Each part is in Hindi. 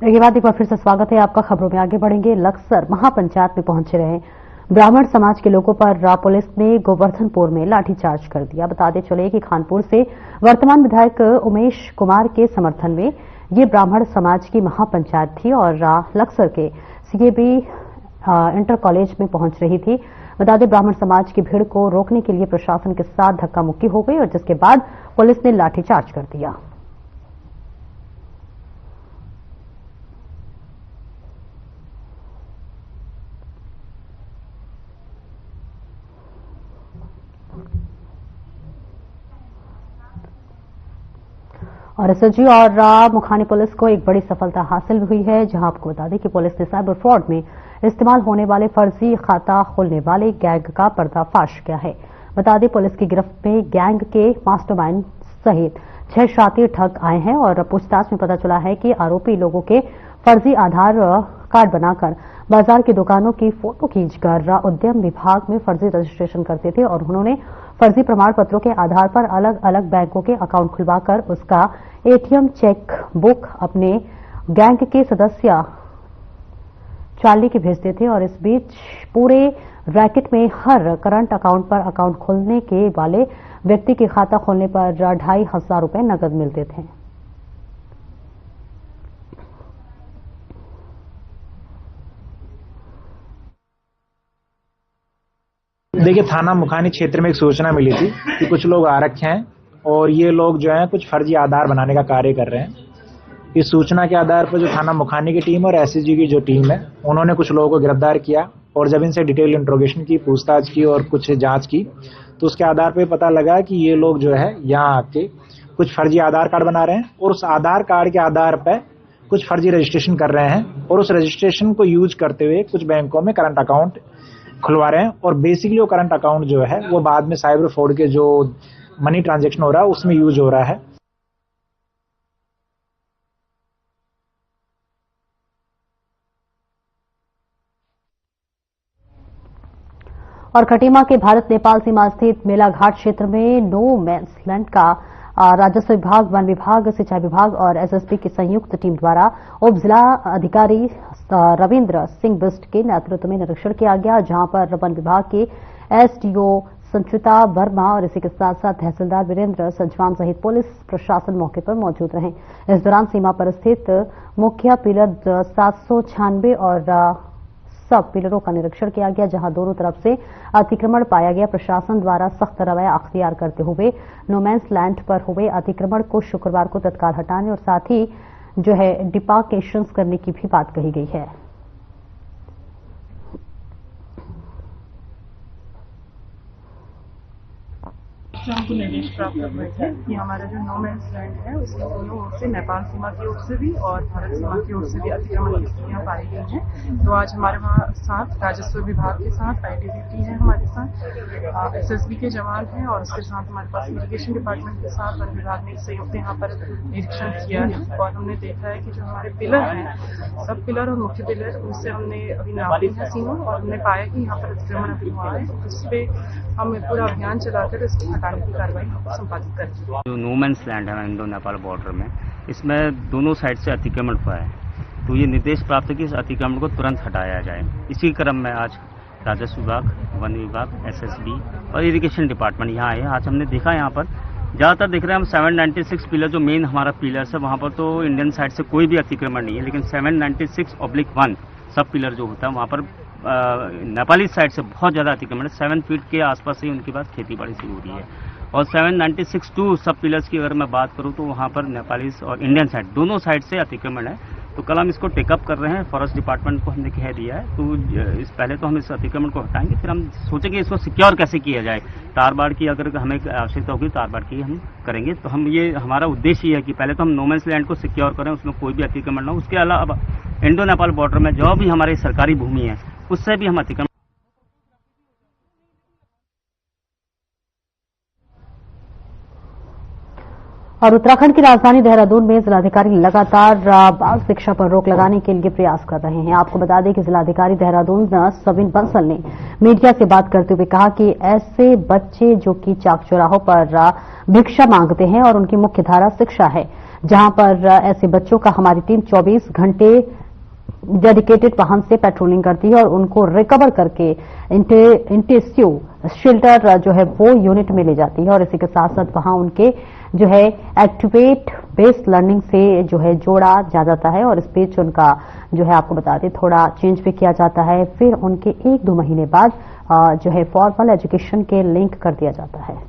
ब्रेक के बाद एक बार फिर से स्वागत है आपका। खबरों में आगे बढ़ेंगे। लक्सर महापंचायत में पहुंचे रहे ब्राह्मण समाज के लोगों पर पुलिस ने गोवर्धनपुर में लाठीचार्ज कर दिया। बताते चले कि खानपुर से वर्तमान विधायक उमेश कुमार के समर्थन में ये ब्राह्मण समाज की महापंचायत थी और लक्सर के सीएबी इंटर कॉलेज में पहुंच रही थी। बता दें, ब्राह्मण समाज की भीड़ को रोकने के लिए प्रशासन के साथ धक्का मुक्की हो गई और जिसके बाद पुलिस ने लाठीचार्ज कर दिया। और एसएसजी और मुखानी पुलिस को एक बड़ी सफलता हासिल हुई है, जहां आपको बता दें कि पुलिस ने साइबर फ्रॉड में इस्तेमाल होने वाले फर्जी खाता खोलने वाले गैंग का पर्दाफाश किया है। बता दें, पुलिस की गिरफ्त में गैंग के मास्टरमाइंड सहित 6 शातिर ठग आए हैं और पूछताछ में पता चला है कि आरोपी लोगों के फर्जी आधार कार्ड बनाकर बाजार की दुकानों की फोटो खींचकर उद्यम विभाग में फर्जी रजिस्ट्रेशन करते थे और उन्होंने फर्जी प्रमाण पत्रों के आधार पर अलग अलग बैंकों के अकाउंट खुलवाकर उसका एटीएम चेक बुक अपने गैंग के सदस्य चार्ली के भेजते थे और इस बीच पूरे रैकेट में हर करंट अकाउंट पर अकाउंट खोलने के वाले व्यक्ति के खाता खोलने पर 2500 रुपए नकद मिलते थे। देखिए, थाना मुखानी क्षेत्र में एक सूचना मिली थी कि कुछ लोग आ रखे हैं और ये लोग जो है कुछ फर्जी आधार बनाने का कार्य कर रहे हैं। इस सूचना के आधार पर जो थाना मुखानी की टीम और एसएसजी की जो टीम है, उन्होंने कुछ लोगों को गिरफ्तार किया और जब इनसे डिटेल इंट्रोगेशन की, पूछताछ की और कुछ जांच की तो उसके आधार पर पता लगा कि ये लोग जो है यहाँ आके कुछ फर्जी आधार कार्ड बना रहे हैं और उस आधार कार्ड के आधार पर कुछ फर्जी रजिस्ट्रेशन कर रहे हैं और उस रजिस्ट्रेशन को यूज करते हुए कुछ बैंकों में करंट अकाउंट खुलवा रहे हैं और बेसिकली वो करंट अकाउंट जो है वो बाद में साइबर फ्रॉड के जो मनी ट्रांजैक्शन हो रहा है उसमें यूज हो रहा है। और खटीमा के भारत नेपाल सीमा स्थित मेलाघाट क्षेत्र में नो मैंस लैंड का राजस्व विभाग, वन विभाग, सिंचाई विभाग और एसएसबी की संयुक्त टीम द्वारा उप जिला अधिकारी रविंद्र सिंह बिस्ट के नेतृत्व में निरीक्षण किया गया, जहां पर वन विभाग के एसडीओ संचिता वर्मा और इसी के साथ साथ तहसीलदार वीरेंद्र संजवान सहित पुलिस प्रशासन मौके पर मौजूद रहे। इस दौरान सीमा पर स्थित मुख्य पिलर 796 और सब पिलरों का निरीक्षण किया गया, जहां दोनों तरफ से अतिक्रमण पाया गया। प्रशासन द्वारा सख्त रवैया अख्तियार करते हुए नोमैंस लैंड पर हुए अतिक्रमण को शुक्रवार को तत्काल हटाने और साथ ही जो है डिपार्केशंस करने की भी बात कही गई है। हमको निर्देश प्राप्त हुए थे कि हमारा जो नो मैंस लैंड है उसमें दोनों ओर से नेपाल सीमा की ओर से भी और भारत सीमा की ओर से भी अतिक्रमण की स्थितियां पाई गई हैं। तो आज हमारे वहाँ साथ राजस्व विभाग के साथ आईटीबीपी है, हमारे साथ एसएसबी के जवान हैं और उसके साथ हमारे पास इरिगेशन डिपार्टमेंट के साथ वन विभाग ने संयुक्त यहाँ पर निरीक्षण किया है और हमने देखा है कि जो हमारे पिलर हैं, सब पिलर और मुख्य पिलर, उनसे हमने अभी नापी है सीमा और हमने पाया कि यहाँ पर अतिक्रमण अभी हुआ है। इस पे हम पूरा अभियान चलाकर इसको हटाने की कार्रवाई संपादित करेंगे। जो नो मैंस लैंड है इंडो नेपाल बॉर्डर में, इसमें दोनों साइड से अतिक्रमण हुआ है, तो ये निर्देश प्राप्त है कि इस अतिक्रमण को तुरंत हटाया जाए। इसी क्रम में आज राजस्व विभाग, वन विभाग, एसएसबी और इरिगेशन डिपार्टमेंट यहाँ आए। आज हमने देखा यहाँ पर ज़्यादातर देख रहे हैं हम 796 पिलर जो मेन हमारा पिलर है वहाँ पर तो इंडियन साइड से कोई भी अतिक्रमण नहीं है, लेकिन 796/1 सब पिलर जो होता है वहाँ पर नेपाली साइड से बहुत ज़्यादा अतिक्रमण है। 7 फीट के आसपास ही उनके पास खेती बाड़ी शुरू हो रही है और 796 सब पिलर्स की अगर मैं बात करूं तो वहां पर नेपाली और इंडियन साइड दोनों साइड से अतिक्रमण है। तो कल हम इसको टेकअप कर रहे हैं, फॉरेस्ट डिपार्टमेंट को हमने कह दिया है। तो इस पहले तो हम इस अतिक्रमण को हटाएंगे, फिर हम सोचेंगे इसको सिक्योर कैसे किया जाए। तार बाड़ की अगर हमें आवश्यकता होगी तार बाड़ की हम करेंगे। तो हम ये हमारा उद्देश्य ये है कि पहले तो हम नो मैंस लैंड को सिक्योर करें, उसमें कोई भी अतिक्रमण ना हो। उसके अलावा इंडो नेपाल बॉर्डर में जो भी हमारी सरकारी भूमि है उससे भी हम अतिक्रमण। और उत्तराखंड की राजधानी देहरादून में जिलाधिकारी लगातार बाल शिक्षा पर रोक लगाने के लिए प्रयास कर रहे हैं। आपको बता दें कि जिलाधिकारी देहरादून सविन बंसल ने मीडिया से बात करते हुए कहा कि ऐसे बच्चे जो कि चाक चौराहों पर भिक्षा मांगते हैं और उनकी मुख्य धारा शिक्षा है, जहां पर ऐसे बच्चों का हमारी टीम 24 घंटे डेडिकेटेड वाहन से पेट्रोलिंग करती है और उनको रिकवर करके इंटेंसिव शेल्टर जो है वो यूनिट में ले जाती है और इसी के साथ साथ वहां उनके जो है एक्टिवेट बेस्ड लर्निंग से जो है जोड़ा जा जाता है और इस बीच उनका जो है आपको बता दें थोड़ा चेंज भी किया जाता है। फिर उनके 1-2 महीने बाद जो है फॉर्मल एजुकेशन के लिंक कर दिया जाता है।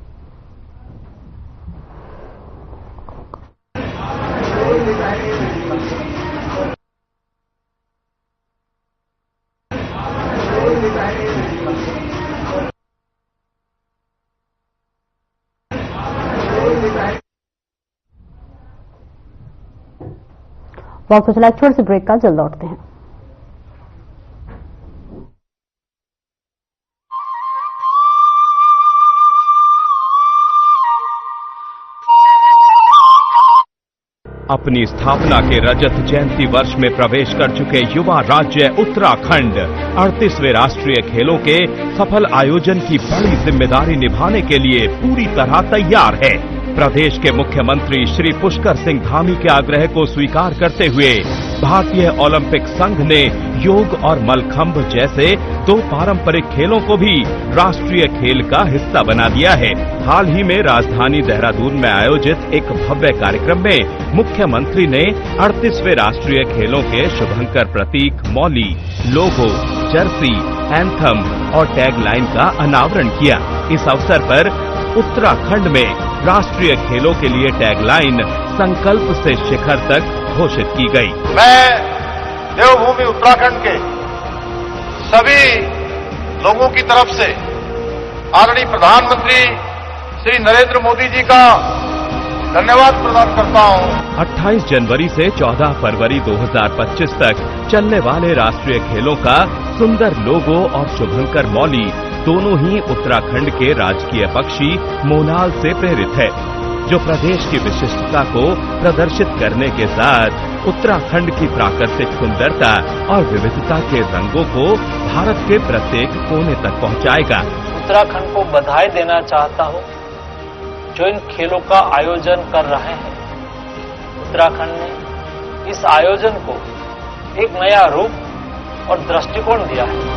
वक्त चला एक छोटे से ब्रेक का, जल्द लौटते हैं। अपनी स्थापना के रजत जयंती वर्ष में प्रवेश कर चुके युवा राज्य उत्तराखंड 38वें राष्ट्रीय खेलों के सफल आयोजन की बड़ी जिम्मेदारी निभाने के लिए पूरी तरह तैयार है। प्रदेश के मुख्यमंत्री श्री पुष्कर सिंह धामी के आग्रह को स्वीकार करते हुए भारतीय ओलंपिक संघ ने योग और मलखंभ जैसे 2 पारंपरिक खेलों को भी राष्ट्रीय खेल का हिस्सा बना दिया है। हाल ही में राजधानी देहरादून में आयोजित एक भव्य कार्यक्रम में मुख्यमंत्री ने 38वें राष्ट्रीय खेलों के शुभंकर प्रतीक, मौली, लोगो, जर्सी, एंथम और टैगलाइन का अनावरण किया। इस अवसर पर उत्तराखंड में राष्ट्रीय खेलों के लिए टैगलाइन संकल्प से शिखर तक घोषित की गई। मैं देवभूमि उत्तराखंड के सभी लोगों की तरफ से आदरणीय प्रधानमंत्री श्री नरेंद्र मोदी जी का धन्यवाद प्रदान करता हूं। 28 जनवरी से 14 फरवरी 2025 तक चलने वाले राष्ट्रीय खेलों का सुंदर लोगो और शुभंकर मौली दोनों ही उत्तराखंड के राजकीय पक्षी मोनाल से प्रेरित है, जो प्रदेश की विशिष्टता को प्रदर्शित करने के साथ उत्तराखंड की प्राकृतिक सुंदरता और विविधता के रंगों को भारत के प्रत्येक कोने तक पहुंचाएगा। उत्तराखंड को बधाई देना चाहता हूं जो इन खेलों का आयोजन कर रहे हैं। उत्तराखंड ने इस आयोजन को एक नया रूप और दृष्टिकोण दिया है।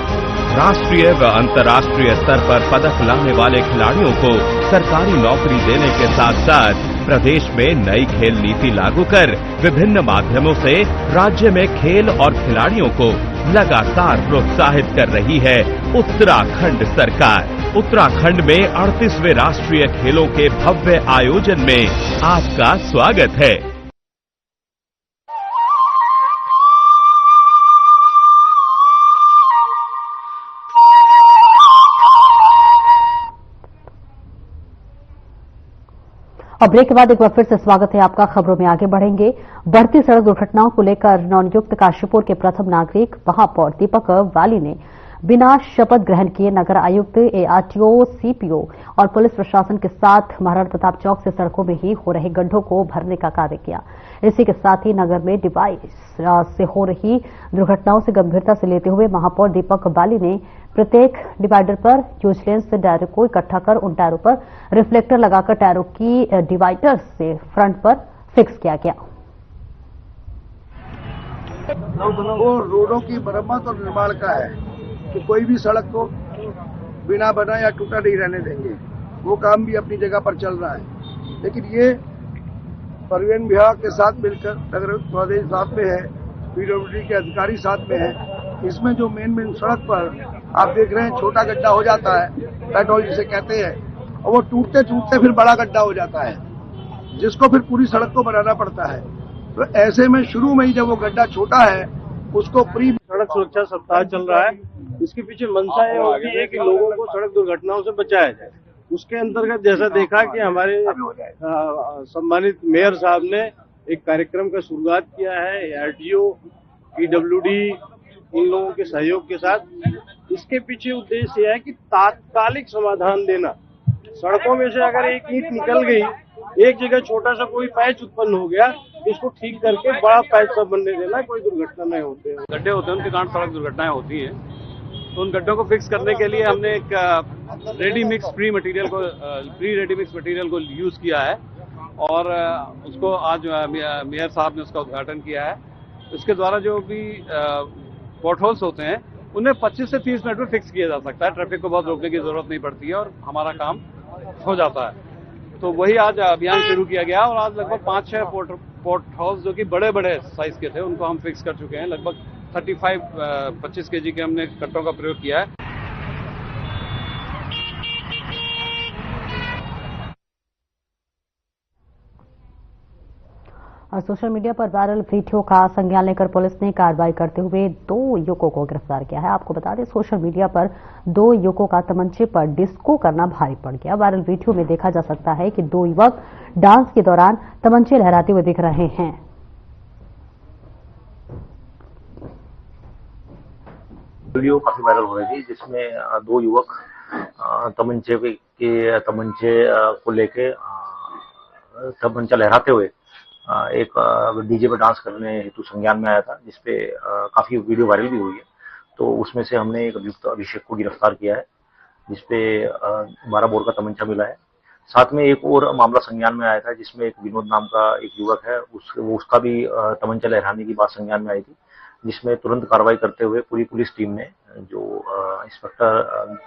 राष्ट्रीय व अंतर्राष्ट्रीय स्तर पर पदक लाने वाले खिलाड़ियों को सरकारी नौकरी देने के साथ साथ प्रदेश में नई खेल नीति लागू कर विभिन्न माध्यमों से राज्य में खेल और खिलाड़ियों को लगातार प्रोत्साहित कर रही है उत्तराखंड सरकार। उत्तराखंड में 38वें राष्ट्रीय खेलों के भव्य आयोजन में आपका स्वागत है। और ब्रेक के बाद एक बार फिर से स्वागत है आपका। खबरों में आगे बढ़ेंगे। बढ़ती सड़क दुर्घटनाओं को लेकर नवनियुक्त काशीपुर के प्रथम नागरिक महापौर दीपक वाली ने बिना शपथ ग्रहण किए नगर आयुक्त, एआरटीओ, सीपीओ और पुलिस प्रशासन के साथ महाराणा प्रताप चौक से सड़कों में ही हो रहे गड्ढों को भरने का कार्य किया। इसी के साथ ही नगर में डिवाइस से हो रही दुर्घटनाओं से गंभीरता से लेते हुए महापौर दीपक वाली ने प्रत्येक डिवाइडर पर यूजलेंस टायरों को इकट्ठा कर उन टायरों पर रिफ्लेक्टर लगाकर टायरों की डिवाइडर से फ्रंट पर फिक्स किया गया। वो रोडों की मरम्मत और निर्माण का है कि कोई भी सड़क को बिना बना या टूटा नहीं रहने देंगे। वो काम भी अपनी जगह पर चल रहा है, लेकिन ये परिवहन विभाग के साथ मिलकर नगर प्रदेश साथ में है, पीडब्ल्यूडी के अधिकारी साथ में है। इसमें जो मेन सड़क पर आप देख रहे हैं छोटा गड्ढा हो जाता है, पेट्रोल जिसे कहते हैं, और वो टूटते टूटते फिर बड़ा गड्ढा हो जाता है, जिसको फिर पूरी सड़क को बनाना पड़ता है। तो ऐसे में शुरू में ही जब वो गड्ढा छोटा है उसको प्री सड़क सुरक्षा सप्ताह चल रहा है। इसके पीछे मंशा ये होती है कि लोगों को सड़क दुर्घटनाओं से बचाया जाए। उसके अंतर्गत जैसा देखा कि हमारे सम्मानित मेयर साहब ने एक कार्यक्रम का शुरुआत किया है, आरटीओ, पीडब्ल्यूडी, इन लोगों के सहयोग के साथ। इसके पीछे उद्देश्य यह है कि तात्कालिक समाधान देना। सड़कों में से अगर एक ईंट निकल गई, एक जगह छोटा सा कोई पैच उत्पन्न हो गया, इसको ठीक करके बड़ा पैच सब बनने देना, कोई दुर्घटना नहीं होते। गड्ढे होते हैं, उनके कारण सड़क दुर्घटनाएं होती हैं। तो उन गड्ढों को फिक्स करने के लिए हमने एक प्री रेडी मिक्स मटेरियल को यूज किया है, और उसको आज मेयर साहब ने उसका उद्घाटन किया है। इसके द्वारा जो भी पॉट होल्स होते हैं उन्हें 25 से 30 मिनट में फिक्स किया जा सकता है। ट्रैफिक को बहुत रोकने की जरूरत नहीं पड़ती है और हमारा काम हो जाता है। तो वही आज अभियान शुरू किया गया और आज लगभग 5-6 पॉट हाउस जो कि बड़े बड़े साइज के थे उनको हम फिक्स कर चुके हैं। लगभग 25 केजी के हमने कट्टों का प्रयोग किया है। और सोशल मीडिया पर वायरल वीडियो का संज्ञान लेकर पुलिस ने कार्रवाई करते हुए 2 युवकों को गिरफ्तार किया है। आपको बता दें, सोशल मीडिया पर 2 युवकों का तमंचे पर डिस्को करना भारी पड़ गया। वायरल वीडियो में देखा जा सकता है कि 2 युवक डांस के दौरान तमंचे लहराते हुए दिख रहे हैं। वीडियो काफी वायरल हो रही थी जिसमें 2 युवक तमंचे को लेके तमंचा लहराते हुए एक डीजे पे डांस करने हेतु संज्ञान में आया था, जिसपे काफी वीडियो वायरल भी हुई है। तो उसमें से हमने एक अभियुक्त अभिषेक को गिरफ्तार किया है, जिसपे 12 बोर का तमंचा मिला है। साथ में एक और मामला संज्ञान में आया था जिसमें एक विनोद नाम का एक युवक है, उसका भी तमंचा लहराने की बात संज्ञान में आई थी, जिसमें तुरंत कार्रवाई करते हुए पूरी पुलिस टीम ने, जो इंस्पेक्टर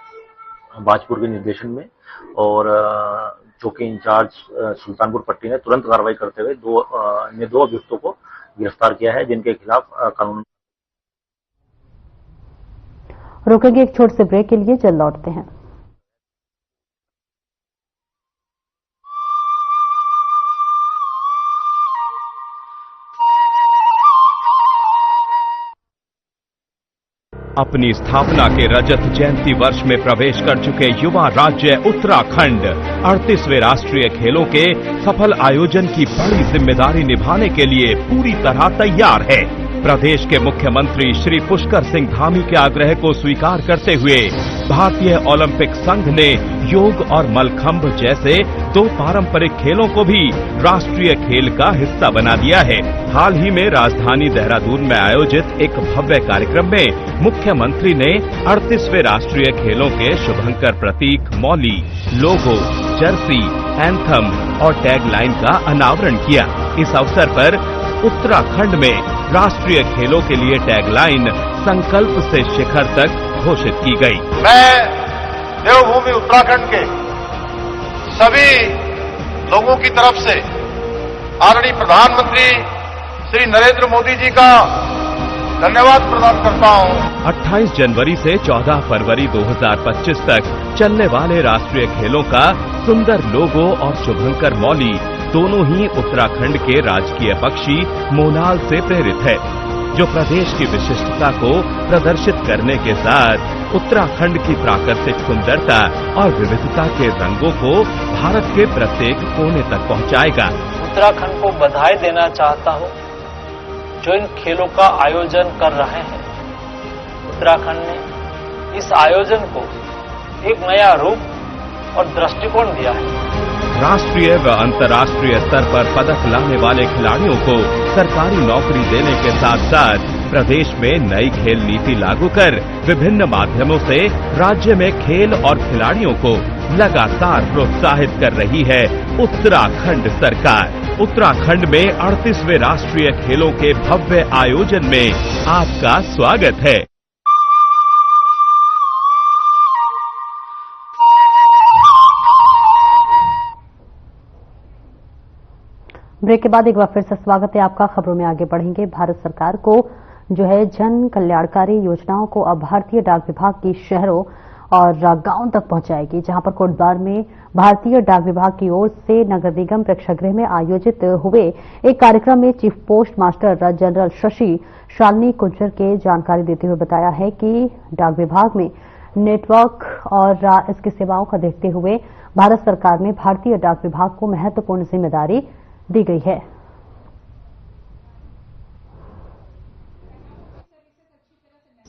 बाजपुर के निर्देशन में और चौकी इंचार्ज सुल्तानपुर पट्टी ने तुरंत कार्रवाई करते हुए 2 अभियुक्तों को गिरफ्तार किया है, जिनके खिलाफ कानून। रोकेंगे एक छोटे से ब्रेक के लिए, जल्द लौटते हैं। अपनी स्थापना के रजत जयंती वर्ष में प्रवेश कर चुके युवा राज्य उत्तराखंड 38वें राष्ट्रीय खेलों के सफल आयोजन की बड़ी जिम्मेदारी निभाने के लिए पूरी तरह तैयार है। प्रदेश के मुख्यमंत्री श्री पुष्कर सिंह धामी के आग्रह को स्वीकार करते हुए भारतीय ओलंपिक संघ ने योग और मलखंभ जैसे 2 पारंपरिक खेलों को भी राष्ट्रीय खेल का हिस्सा बना दिया है। हाल ही में राजधानी देहरादून में आयोजित एक भव्य कार्यक्रम में मुख्यमंत्री ने 38वें राष्ट्रीय खेलों के शुभंकर प्रतीक, मौली, लोगो, जर्सी, एंथम और टैगलाइन का अनावरण किया। इस अवसर पर उत्तराखंड में राष्ट्रीय खेलों के लिए टैगलाइन संकल्प से शिखर तक घोषित की गई। मैं देवभूमि उत्तराखंड के सभी लोगों की तरफ से आदरणीय प्रधानमंत्री श्री नरेंद्र मोदी जी का धन्यवाद प्रदान करता हूं। 28 जनवरी से 14 फरवरी 2025 तक चलने वाले राष्ट्रीय खेलों का सुंदर लोगो और शुभंकर मौली दोनों ही उत्तराखंड के राजकीय पक्षी मोनाल से प्रेरित है, जो प्रदेश की विशिष्टता को प्रदर्शित करने के साथ उत्तराखंड की प्राकृतिक सुंदरता और विविधता के रंगों को भारत के प्रत्येक कोने तक पहुंचाएगा। उत्तराखंड को बधाई देना चाहता हूं जो इन खेलों का आयोजन कर रहे हैं। उत्तराखंड ने इस आयोजन को एक नया रूप और दृष्टिकोण दिया है। राष्ट्रीय व अंतर्राष्ट्रीय स्तर पर पदक लाने वाले खिलाड़ियों को सरकारी नौकरी देने के साथ साथ प्रदेश में नई खेल नीति लागू कर विभिन्न माध्यमों से राज्य में खेल और खिलाड़ियों को लगातार प्रोत्साहित कर रही है उत्तराखंड सरकार। उत्तराखंड में 38वें राष्ट्रीय खेलों के भव्य आयोजन में आपका स्वागत है। ब्रेक के बाद एक बार फिर से स्वागत है आपका। खबरों में आगे बढ़ेंगे। भारत सरकार को जो है जन कल्याणकारी योजनाओं को अब भारतीय डाक विभाग की शहरों और गांवों तक पहुंचाएगी, जहां पर कोटद्वार में भारतीय डाक विभाग की ओर से नगर निगम प्रेक्षागृह में आयोजित हुए एक कार्यक्रम में chief post master general Shashi Shalini Kunjar के जानकारी देते हुए बताया है कि डाक विभाग में नेटवर्क और इसकी सेवाओं का देखते हुए भारत सरकार में भारतीय डाक विभाग को महत्वपूर्ण जिम्मेदारी दी गई है।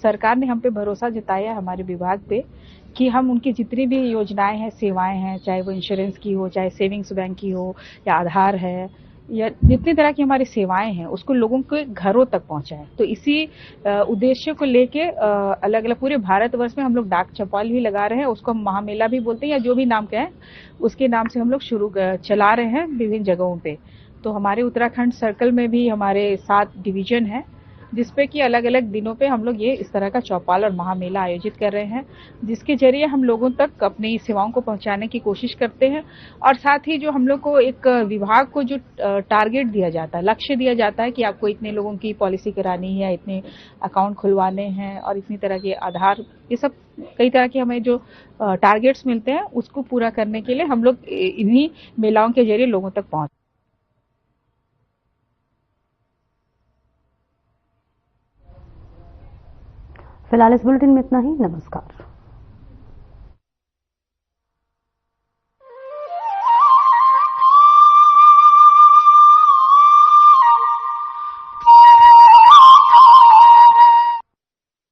सरकार ने हम पे भरोसा जताया हमारे विभाग पे कि हम उनकी जितनी भी योजनाएं हैं, सेवाएं हैं, चाहे वो इंश्योरेंस की हो, चाहे सेविंग्स बैंक की हो या आधार है या जितनी तरह की हमारी सेवाएं हैं उसको लोगों के घरों तक पहुंचाएं। तो इसी उद्देश्य को लेके अलग अलग पूरे भारतवर्ष में हम लोग डाक चौपाल भी लगा रहे हैं, उसको हम महामेला भी बोलते हैं या जो भी नाम कहें उसके नाम से हम लोग चला रहे हैं विभिन्न जगहों पे। तो हमारे उत्तराखंड सर्कल में भी हमारे 7 डिवीजन हैं जिसपे कि अलग अलग दिनों पे हम लोग ये इस तरह का चौपाल और महामेला आयोजित कर रहे हैं, जिसके जरिए हम लोगों तक अपनी सेवाओं को पहुंचाने की कोशिश करते हैं। और साथ ही जो हम लोग को एक विभाग को जो टारगेट दिया जाता है, लक्ष्य दिया जाता है कि आपको इतने लोगों की पॉलिसी करानी है, इतने अकाउंट खुलवाने हैं और इतनी तरह के आधार, ये सब कई तरह के हमें जो टारगेट्स मिलते हैं उसको पूरा करने के लिए हम लोग इन्हीं मेलाओं के जरिए लोगों तक पहुंच। फिलहाल इस बुलेटिन में इतना ही। नमस्कार।